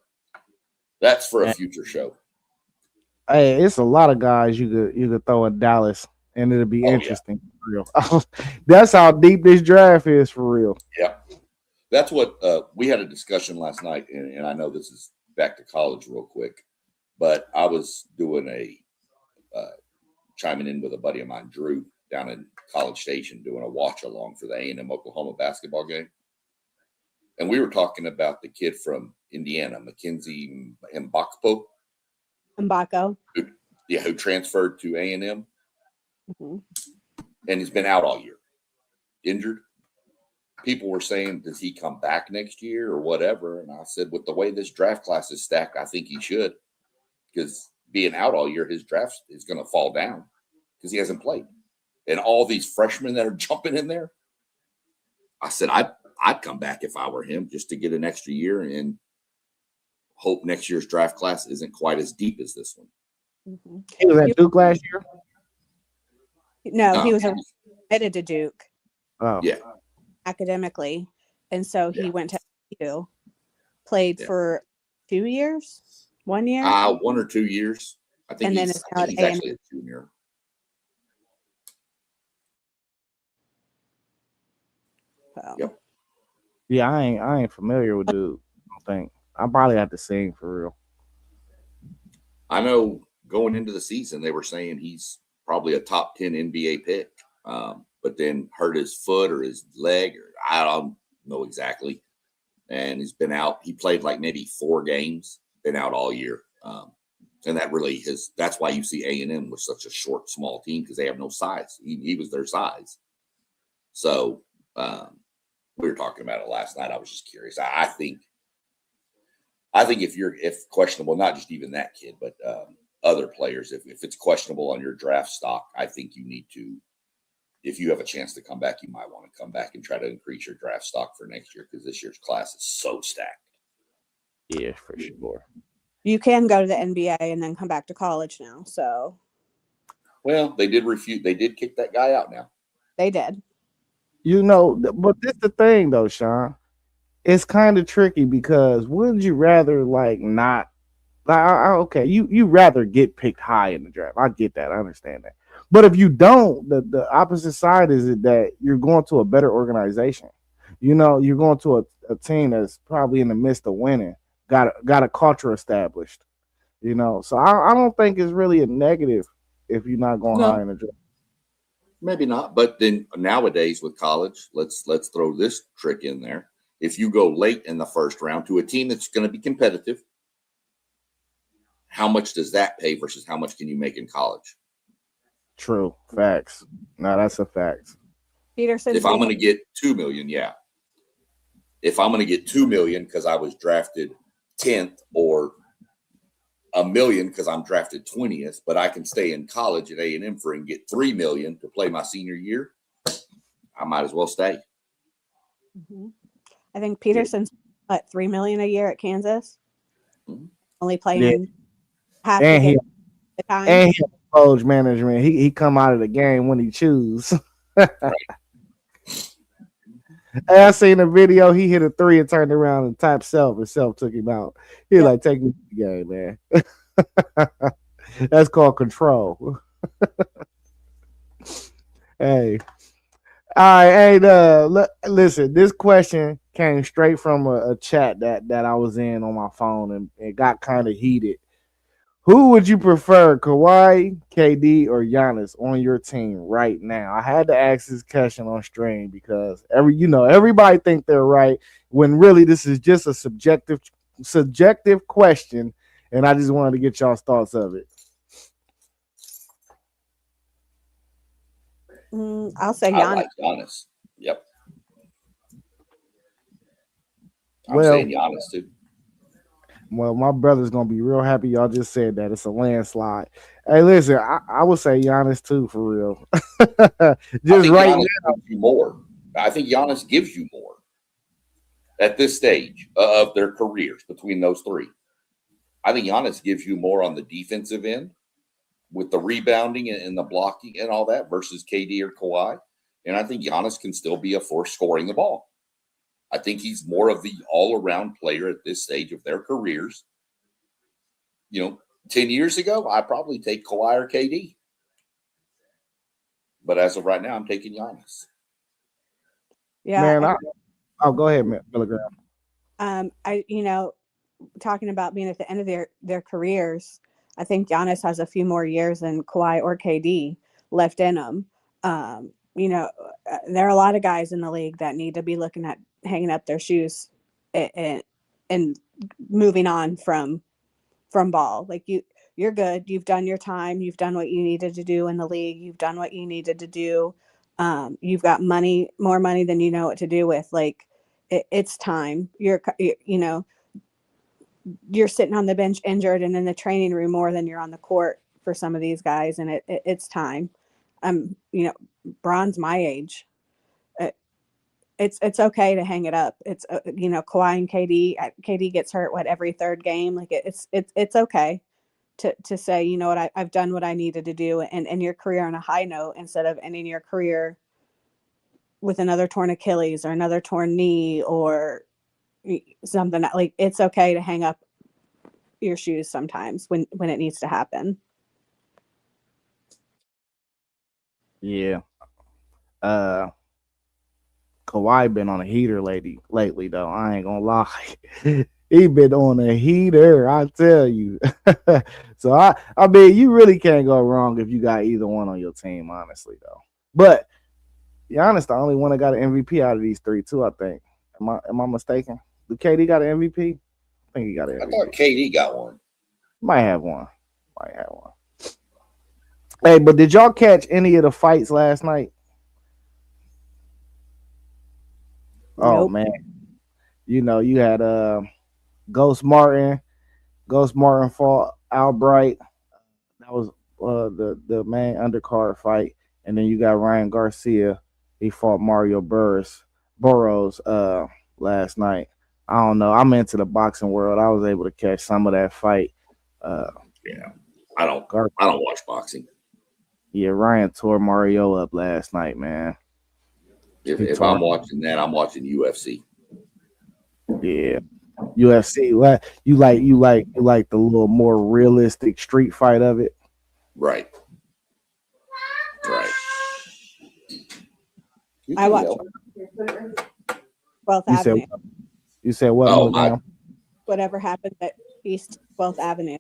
that's for a future show. Hey, it's a lot of guys you could throw in Dallas, and it'll be interesting. Yeah. For real. That's how deep this draft is for real. Yeah. That's what we had a discussion last night, and I know this is back to college real quick, but I was doing chiming in with a buddy of mine, Drew, down in College Station, doing a watch along for the A&M Oklahoma basketball game. And we were talking about the kid from Indiana, Mackenzie Mbako. Who transferred to A&M. Mm-hmm. And he's been out all year, injured. People were saying, does he come back next year or whatever? And I said, with the way this draft class is stacked, I think he should. Because being out all year, his draft is going to fall down because he hasn't played. And all these freshmen that are jumping in there, I said, I'd come back if I were him just to get an extra year and hope next year's draft class isn't quite as deep as this one. Mm-hmm. He was at Duke last year? No, he was admitted to Duke. Oh. Yeah. Academically. And so he went to SU, played for 2 years, 1 year? 1 or 2 years. I think he's actually a junior. So. Yep. Yeah, I ain't familiar with Duke. I don't think. I probably have to sing for real. I know going into the season, they were saying he's probably a top 10 NBA pick, but then hurt his foot or his leg, or I don't know exactly. And he's been out. He played like maybe 4 games, been out all year. And that really that's why you see A&M was such a short, small team, because they have no size. He was their size. So we were talking about it last night. I was just curious. I think if questionable, not just even that kid, but other players, if it's questionable on your draft stock, I think you need to, if you have a chance to come back, you might want to come back and try to increase your draft stock for next year, because this year's class is so stacked. Yeah, for sure. You can go to the NBA and then come back to college now. So, well, they did kick that guy out now. They did. But this is the thing though, Sean. It's kind of tricky, because wouldn't you rather not? Okay, you rather get picked high in the draft. I get that. I understand that. But if you don't, the opposite side is that you're going to a better organization. You're going to a team that's probably in the midst of winning. Got a culture established. So I don't think it's really a negative if you're not going high in the draft. Maybe not, but then nowadays with college, let's throw this trick in there. If you go late in the first round to a team that's going to be competitive, how much does that pay versus how much can you make in college? True. Facts. No, that's a fact. Peterson. If I'm going to get 2 million, yeah. If I'm going to get 2 million because I was drafted 10th, or $1 million because I'm drafted 20th, but I can stay in college at A&M for and get 3 million to play my senior year, I might as well stay. Mm-hmm. I think Peterson's at $3 million a year at Kansas. Mm-hmm. Only playing half the time. And he coach management. He come out of the game when he choose. Right. I seen a video. He hit a 3 and turned around and tapped Self, and Self took him out. He like, take me to the game, man. That's called control. Hey. All right, hey, listen, this question came straight from a chat that I was in on my phone, and it got kind of heated. Who would you prefer, Kawhi, KD, or Giannis on your team right now? I had to ask this question on stream because everybody think they're right when really this is just a subjective question, and I just wanted to get y'all's thoughts of it. I'll say Giannis. I like Giannis. Yep. I'm saying Giannis too. Well, my brother's gonna be real happy y'all just said that. It's a landslide. Hey, listen, I would say Giannis too, for real. Just right now, gives you more. I think Giannis gives you more at this stage of their careers between those three. I think Giannis gives you more on the defensive end with the rebounding and the blocking and all that versus KD or Kawhi. And I think Giannis can still be a force scoring the ball. I think he's more of the all-around player at this stage of their careers. 10 years ago, I'd probably take Kawhi or KD. But as of right now, I'm taking Giannis. Yeah. Man, go ahead, Milligram. Talking about being at the end of their careers, I think Giannis has a few more years than Kawhi or KD left in them. There are a lot of guys in the league that need to be looking at hanging up their shoes and moving on from ball. Like you're good. You've done your time. You've done what you needed to do in the league. You've done what you needed to do. You've got more money than you know what to do with. Like it's time. You're sitting on the bench injured and in the training room more than you're on the court for some of these guys. And it's time. Bron's my age. It's okay to hang it up. It's Kawhi and KD gets hurt every third game. Like it's okay to say, you know what, I've done what I needed to do and end your career on a high note instead of ending your career with another torn Achilles or another torn knee or something. Like it's okay to hang up your shoes sometimes when it needs to happen. Yeah. Kawhi been on a heater lately though. I ain't gonna lie. He been on a heater, I tell you. So I mean, you really can't go wrong if you got either one on your team, honestly though. But Giannis the only one that got an MVP out of these three too, I think. Am I mistaken? Did KD got an MVP? I think he got an MVP. I thought KD got one. Might have one. Hey, but did y'all catch any of the fights last night? Nope. Oh man. You had Ghost Martin fought Albright. That was the main undercard fight. And then you got Ryan Garcia. He fought Mario Burrows last night. I don't know. I'm into the boxing world. I was able to catch some of that fight. Yeah. I don't watch boxing. Yeah, Ryan tore Mario up last night, man. If I'm watching that, I'm watching UFC. Yeah. UFC. What you like the little more realistic street fight of it? Right. I watched 12th Avenue. You said what? Oh, whatever happened at East 12th Avenue.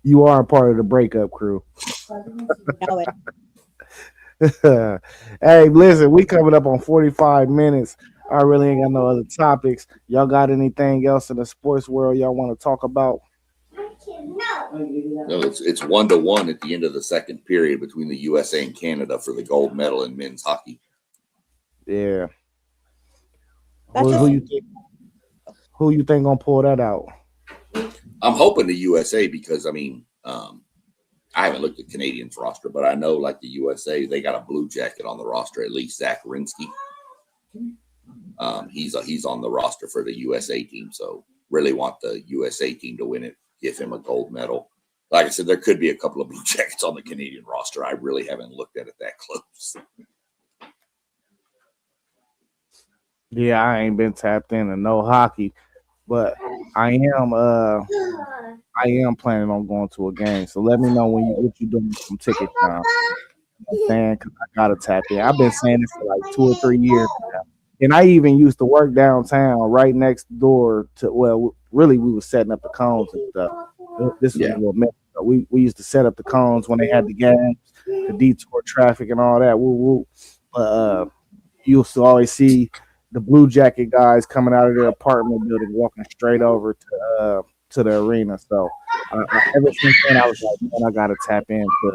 You are a part of the breakup crew. Know it. Hey, listen, we coming up on 45 minutes. I really ain't got no other topics. Y'all got anything else in the sports world y'all want to talk about? No, it's 1-1 at the end of the second period between the USA and Canada for the gold medal in men's hockey. Yeah. That's Who just you think? Who you think gonna pull that out? I'm hoping the USA because I mean, I haven't looked at Canadians roster, but I know like the USA, they got a blue jacket on the roster, at least Zach Rinsky. He's on the roster for the USA team, so really want the USA team to win it, give him a gold medal. Like I said, there could be a couple of blue jackets on the Canadian roster. I really haven't looked at it that close. Yeah, I ain't been tapped into no hockey, but I am planning on going to a game. So let me know what you doing with some tickets now. Saying because I gotta tap in. I've been saying this for like 2 or 3 years now. And I even used to work downtown right next door to really we were setting up the cones and stuff. This was a Yeah. little mess. We used to set up the cones when they had the games, the detour traffic and all that. Woo woo. But you used to always see the blue jacket guys coming out of their apartment building walking straight over to the arena. So ever since then, I was like, man, I gotta tap into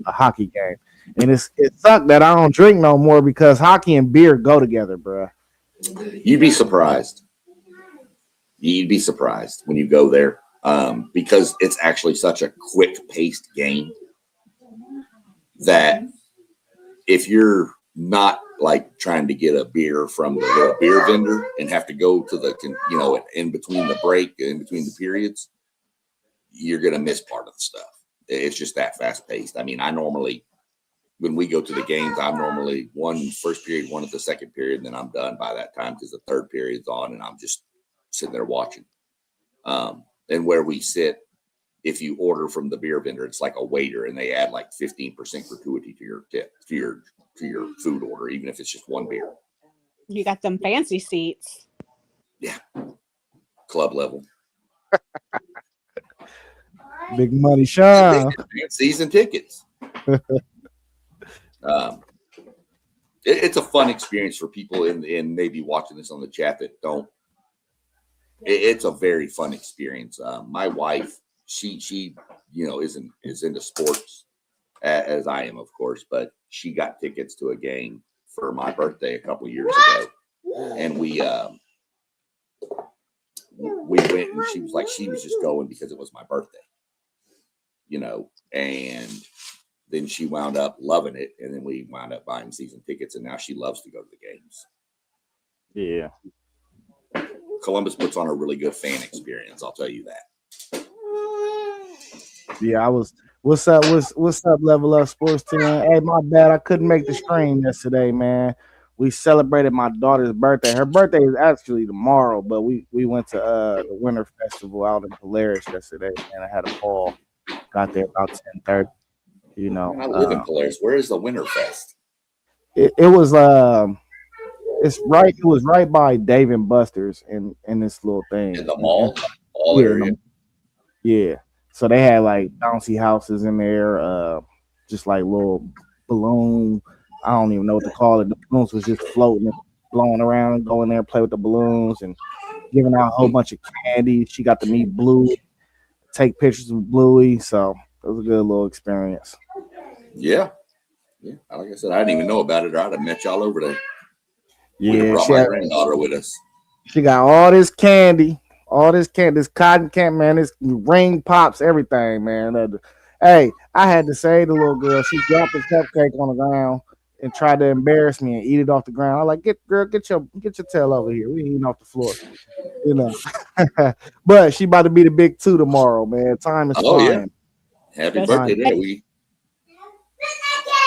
a hockey game. And it sucked that I don't drink no more because hockey and beer go together, bro. You'd be surprised. You'd be surprised when you go there because it's actually such a quick-paced game that if you're not like trying to get a beer from the little beer vendor and have to go to the in between the break, in between the periods, you're gonna miss part of the stuff. It's just that fast-paced. I mean, when we go to the games, I'm normally one first period, one at the second period, and then I'm done by that time because the third period's on and I'm just sitting there watching. And where we sit, if you order from the beer vendor, it's like a waiter and they add like 15% gratuity to your tip, to your food order, even if it's just one beer. you got them fancy seats. Yeah. Club level. Big money, Sean. Season tickets. It's a fun experience for people in maybe watching this on the chat that don't. It's a very fun experience. My wife, she is into sports as I am, of course, but she got tickets to a game for my birthday a couple years ago, and we went, and she was just going because it was my birthday, and then she wound up loving it, and then we wound up buying season tickets, and now she loves to go to the games. Yeah. Columbus puts on a really good fan experience, I'll tell you that. Yeah, what's up? What's up, Level Up Sports Team? Hey, my bad. I couldn't make the stream yesterday, man. We celebrated my daughter's birthday. Her birthday is actually tomorrow, but we went to the Winter Festival out in Polaris yesterday, and I had a ball. Got there about 10:30. I live in Polaris. Where is the Winter Fest? It was it was right by Dave and Buster's in this little thing. In the mall? Yeah, yeah. So they had like bouncy houses in there, just like little balloon. I don't even know what to call it. The balloons was just floating and blowing around, go in there, play with the balloons and giving out a whole bunch of candy. She got to meet Bluey, take pictures with Bluey. So it was a good little experience. Yeah. Yeah. Like I said, I didn't even know about it, or I'd have met y'all over there. Yeah, brought my granddaughter with us. She got all this candy, this cotton candy, man, this ring pops, everything, man. Hey, I had to say the little girl, she dropped a cupcake on the ground and tried to embarrass me and eat it off the ground. I'm like, get your tail over here. We eating off the floor. But she about to be the big two tomorrow, man. Time is flying. Yeah. Happy birthday to we.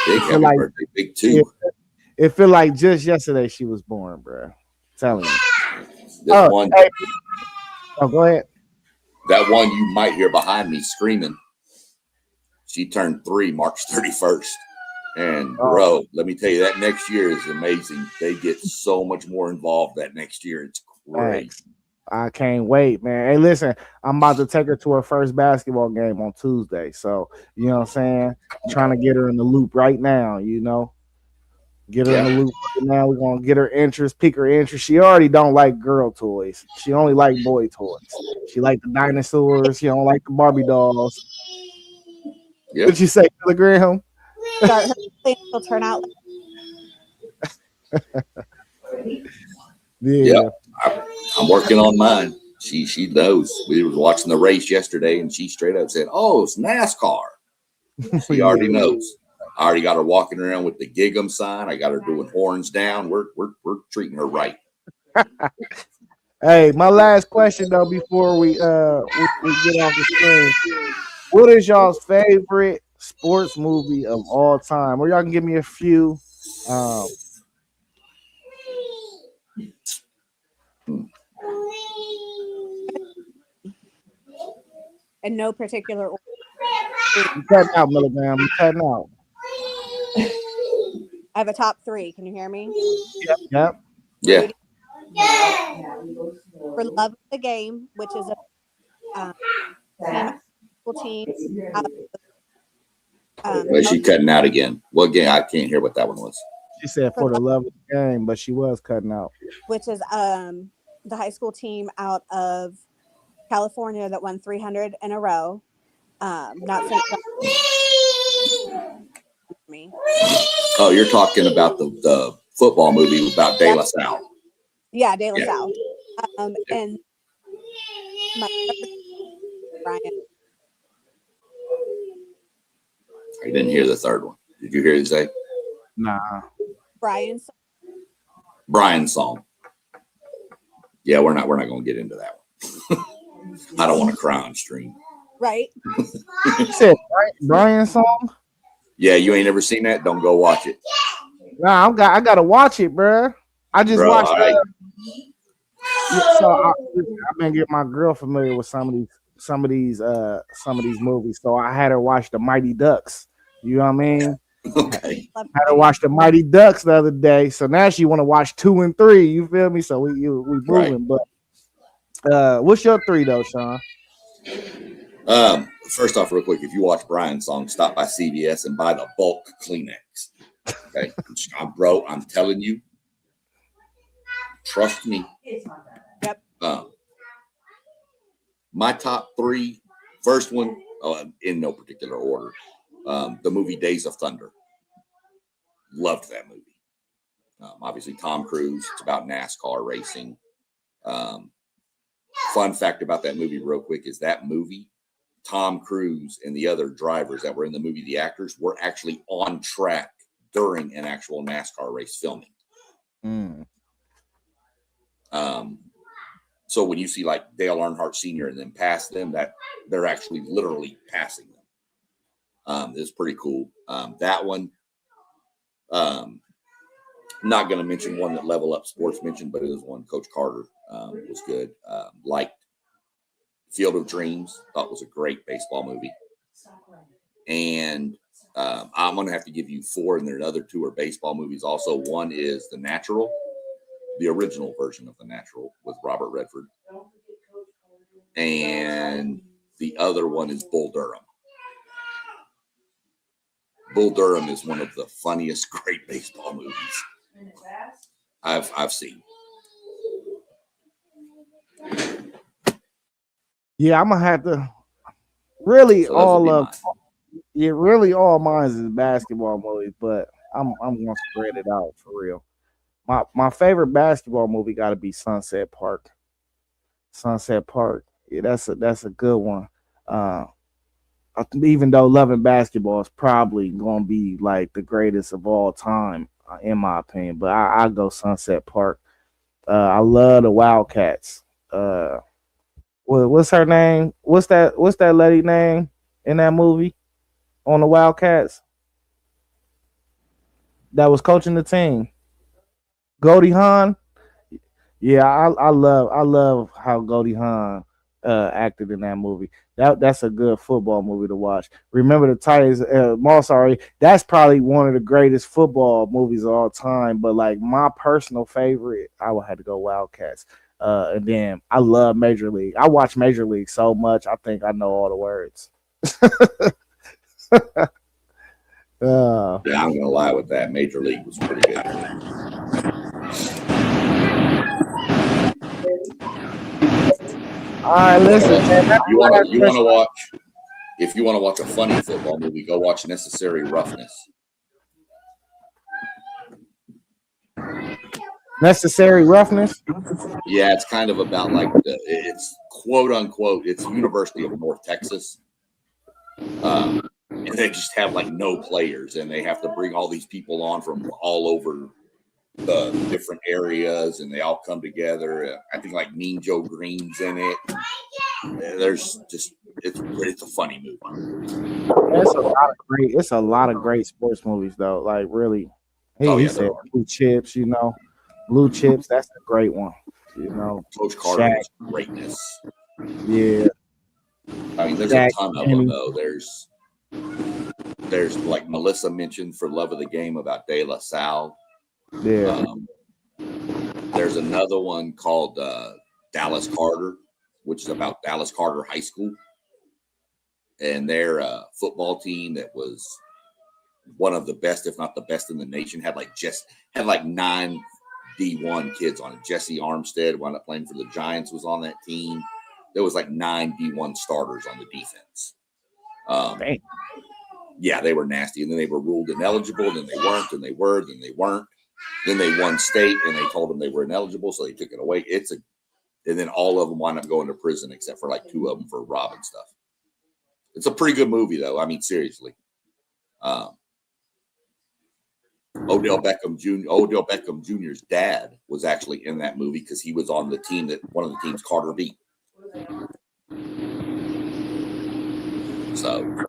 Happy birthday, big two. It feel like just yesterday she was born, bro. Telling you. Go ahead. That one you might hear behind me screaming. She turned 3 March 31st. And bro, let me tell you, that next year is amazing. They get so much more involved that next year. It's great. I can't wait, man. Hey, listen, I'm about to take her to her first basketball game on Tuesday. So, you know what I'm saying? Trying to get her in the loop right now, Get her in the loop right now. We're gonna get her interest, pique her interest. She already don't like girl toys. She only like boy toys. She like the dinosaurs. She don't like the Barbie dolls. Yep. What you say, Telegram? Start her thing, she'll turn out. Yeah. Yep. I'm working on mine. She knows. We were watching the race yesterday, and she straight up said, "Oh, it's NASCAR." She already knows. I already got her walking around with the Gig'em sign. I got her doing horns down. We're treating her right. Hey, my last question though before we get off the screen. What is y'all's favorite sports movie of all time? Or y'all can give me a few. In no particular order. You cutting out, Milligram. You cutting out. I have a top 3. Can you hear me? Yep. Yeah. For Love of the Game, which is a team out of, Well, she cutting out again. Well, again, I can't hear what that one was. She said for the love of the game, but she was cutting out. which is the high school team out of California that won 300 in a row. Not me. Oh, you're talking about the football movie about De La Salle. Yeah, De La Yeah. Salle. And my Brian. I didn't hear the third one. Did you hear it say? Nah. Brian's Brian's song. Yeah, we're not going to get into that one. I don't want to cry on stream. right. You said Brian's song? Yeah, you ain't never seen that? Don't go watch it. Nah, I gotta watch it, bro. I just Bro, watched all right. so I've been getting my girl familiar with some of these movies. So I had her watch the Mighty Ducks. You know what I mean? Okay. Had her watch the Mighty Ducks the other day. So now she want to watch 2 and 3. You feel me? So we moving. Right. But what's your 3 though, Sean? First off, real quick, if you watch Brian's song, stop by CVS and buy the bulk Kleenex. Okay, bro, I'm telling you, trust me. Yep. My top 3, first one, in no particular order, the movie Days of Thunder. Loved that movie. Obviously, Tom Cruise. It's about NASCAR racing. Fun fact about that movie, real quick, is that movie, Tom Cruise and the other drivers that were in the movie, the actors, were actually on track during an actual NASCAR race filming. So when you see like Dale Earnhardt Sr. and then pass them, that they're actually literally passing them. It's pretty cool. That one, not going to mention one that Level Up Sports mentioned, but it was one Coach Carter was good. Liked Field of Dreams, thought was a great baseball movie. And I'm going to have to give you 4, and the other 2 are baseball movies also. One is The Natural, the original version of The Natural with Robert Redford. And the other one is Bull Durham. Bull Durham is one of the funniest, great baseball movies I've seen. Yeah, I'm gonna have to really So those would be mine. all mine is basketball movies, but I'm gonna spread it out for real. My favorite basketball movie got to be Sunset Park. Sunset Park, yeah, that's a good one. Even though Loving Basketball is probably gonna be like the greatest of all time, in my opinion, but I go Sunset Park. I love the Wildcats. What's her name? What's that lady name in that movie on the Wildcats that was coaching the team? Goldie Hawn. Yeah, I love how Goldie Hawn acted in that movie. That's a good football movie to watch. Remember the Titans, sorry, that's probably one of the greatest football movies of all time. But like my personal favorite, I would have to go Wildcats. And then I love Major League. I watch Major League so much, I think I know all the words. Yeah, I'm gonna lie with that. Major League was pretty good. All right, listen, man. You want to watch? If you want to watch a funny football movie, go watch Necessary Roughness. Necessary Roughness. Yeah, it's kind of about like it's quote unquote, it's University of North Texas. And they just have like no players, and they have to bring all these people on from all over the different areas, and they all come together. I think like Mean Joe Green's in it. There's just it's a funny movie. It's a lot of great sports movies though. Like really, he said Blue Chips. Blue Chips. That's a great one. Coach Carter's greatness. Yeah. I mean, there's a ton of them though. There's like Melissa mentioned for Love of the Game about De La Salle. Yeah. There's another one called Dallas Carter, which is about Dallas Carter High School and their football team that was one of the best, if not the best in the nation. Had like 9 D1 kids on it. Jesse Armstead wound up playing for the Giants, was on that team. There was like 9 D1 starters on the defense. Yeah, they were nasty. And then they were ruled ineligible. Then they weren't. And they were. Then they weren't. Then they won state, and they told them they were ineligible, so they took it away. And then all of them wound up going to prison, except for like 2 of them for robbing stuff. It's a pretty good movie, though. I mean, seriously. Odell Beckham Jr.'s dad was actually in that movie because he was on the team one of the teams Carter beat. So,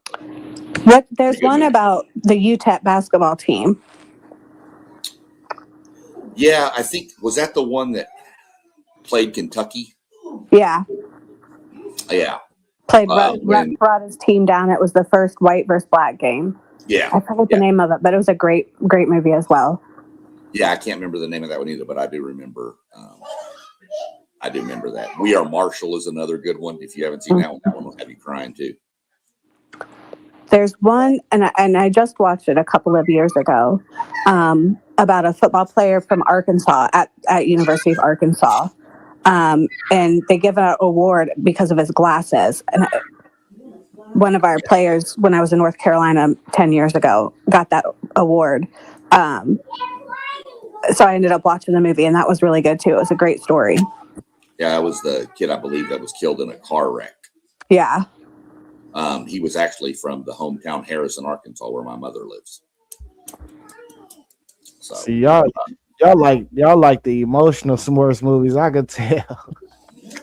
there's one about the UTEP basketball team. Yeah, I think was that the one that played Kentucky? Yeah. Yeah. Played brought his team down. It was the first white versus black game. Yeah. I forget the name of it, but it was a great movie as well. Yeah, I can't remember the name of that one either, but I do remember. I do remember that. We Are Marshall is another good one. If you haven't seen that one will have you crying too. There's one, and I just watched it a couple of years ago, about a football player from Arkansas at University of Arkansas, and they give an award because of his glasses. And one of our players, when I was in North Carolina 10 years ago, got that award. So I ended up watching the movie, and that was really good too. It was a great story. Yeah, that was the kid, I believe, that was killed in a car wreck. Yeah. He was actually from the hometown Harrison, Arkansas, where my mother lives. So, see, y'all like the emotional sports movies. I could tell.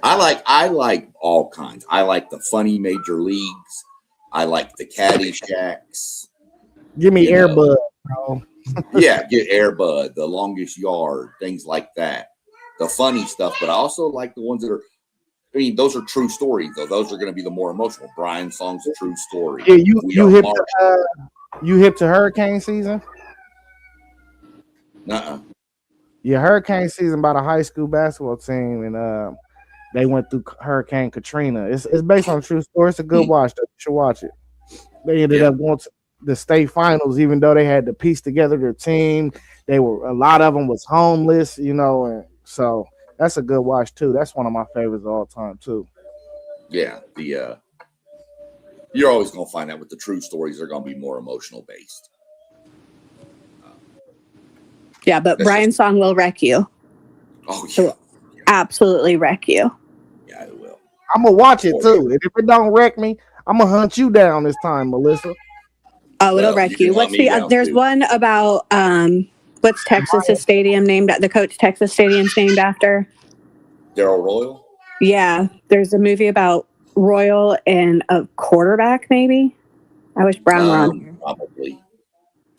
I like all kinds. I like the funny major leagues. I like the Caddyshack. Give me Air Bud, bro. Yeah, get Air Bud, The Longest Yard, things like that. The funny stuff, but I also like the ones that are. I mean, those are true stories, though. Those are going to be the more emotional. Brian's Song's a true story. Yeah, you hip to hurricane season? Uh-uh. Yeah, hurricane season about a high school basketball team, and they went through Hurricane Katrina. It's based on a true story. It's a good watch. You should watch it. They ended up going to the state finals, even though they had to piece together their team. A lot of them was homeless, and so that's a good watch too. That's one of my favorites of all time too. Yeah, you're always going to find out with the true stories are going to be more emotional based. Yeah, but Brian's Song will wreck you. Oh yeah, absolutely wreck you. Yeah, it will. I'm gonna watch it too, and if it don't wreck me, I'm gonna hunt you down this time, Melissa. Oh, it'll wreck you. What's there's one about what's Texas's stadium named? The coach Texas Stadium's named after Darrell Royal. Yeah, there's a movie about Royal and a quarterback. Maybe I wish Brown were on here. Probably.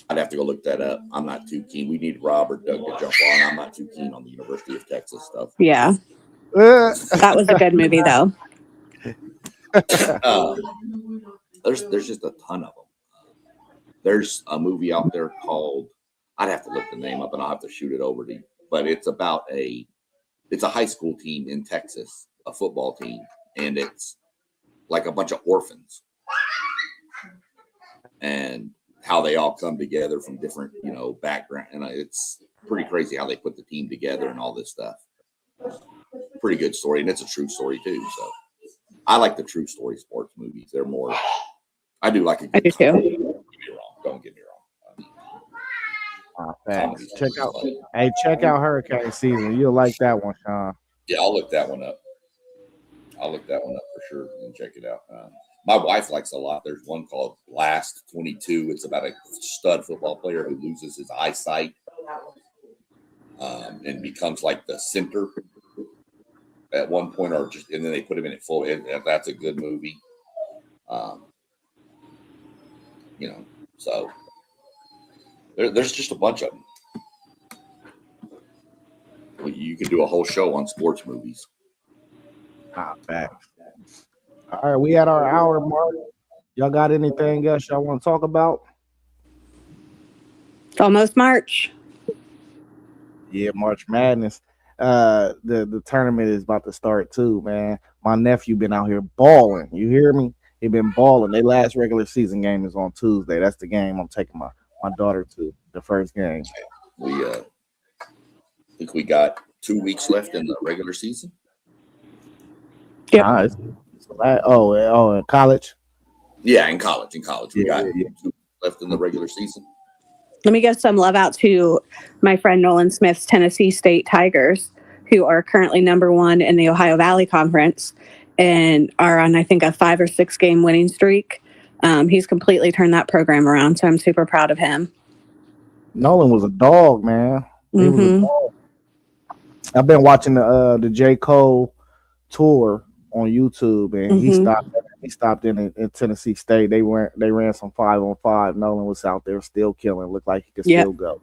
I'd have to go look that up. I'm not too keen. We need Rob or Doug to jump on. I'm not too keen on the University of Texas stuff. Yeah. That was a good movie, though. There's just a ton of them. There's a movie out there called, I'd have to look the name up and I'll have to shoot it over to you. But it's about it's a high school team in Texas, a football team. And it's like a bunch of orphans. And how they all come together from different, background. And it's pretty crazy how they put the team together and all this stuff. Pretty good story. And it's a true story too. So I like the true story sports movies. They're more, I do like a good I do too. Don't get me wrong. Don't get me wrong. Thanks. Check out Hurricane Season. You'll like that one, Sean. Yeah, I'll look that one up. For sure and check it out. My wife likes a lot. There's one called Last 22. It's about a stud football player who loses his eyesight and becomes like the center at one point, and then they put him in it full. That's a good movie. So there's just a bunch of them. You could do a whole show on sports movies. Facts. All right, we at our hour mark. Y'all got anything else y'all want to talk about? It's almost March. Yeah, March Madness. The tournament is about to start too, man. My nephew been out here balling. You hear me? He been balling. Their last regular season game is on Tuesday. That's the game I'm taking my daughter to. The first game. We think we got 2 weeks left in the regular season. Yep. Nice. In college. Yeah, in college. We got 2 weeks left in the regular season. Let me give some love out to my friend Nolan Smith's Tennessee State Tigers, who are currently number 1 in the Ohio Valley Conference and are on, I think, a 5 or 6 game winning streak. He's completely turned that program around, so I'm super proud of him. Nolan was a dog, man. He was a dog. I've been watching the J. Cole tour on YouTube, and he stopped in Tennessee State. They ran some 5-on-5. Nolan was out there still killing. Looked like he could still go.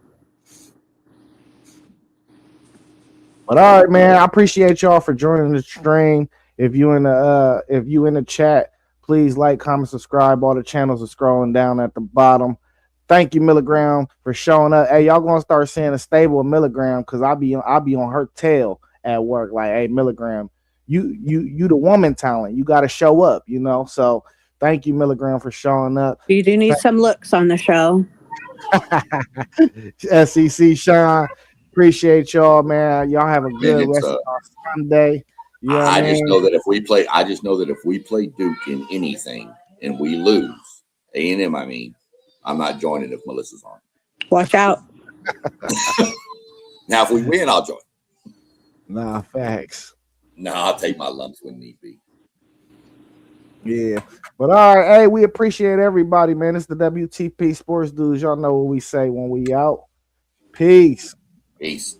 But all right, man. I appreciate y'all for joining the stream. If you in the chat, please like, comment, subscribe. All the channels are scrolling down at the bottom. Thank you, Milligram, for showing up. Hey, y'all gonna start seeing a stable of Milligram because I'll be on her tail at work. Like, hey, Milligram, you the woman talent. You got to show up, So thank you, Milligram, for showing up. You do need some looks on the show. SEC Sean, appreciate y'all, man. Y'all have a good rest of Sunday. I just know that if we play Duke in anything and we lose, A&M, I'm not joining if Melissa's on. Watch out. Now, if we win, I'll join. Nah, facts. I'll take my lumps when need be. Yeah. But all right, hey, we appreciate everybody, man. It's the WTP Sports Dudes. Y'all know what we say when we out. Peace. Peace.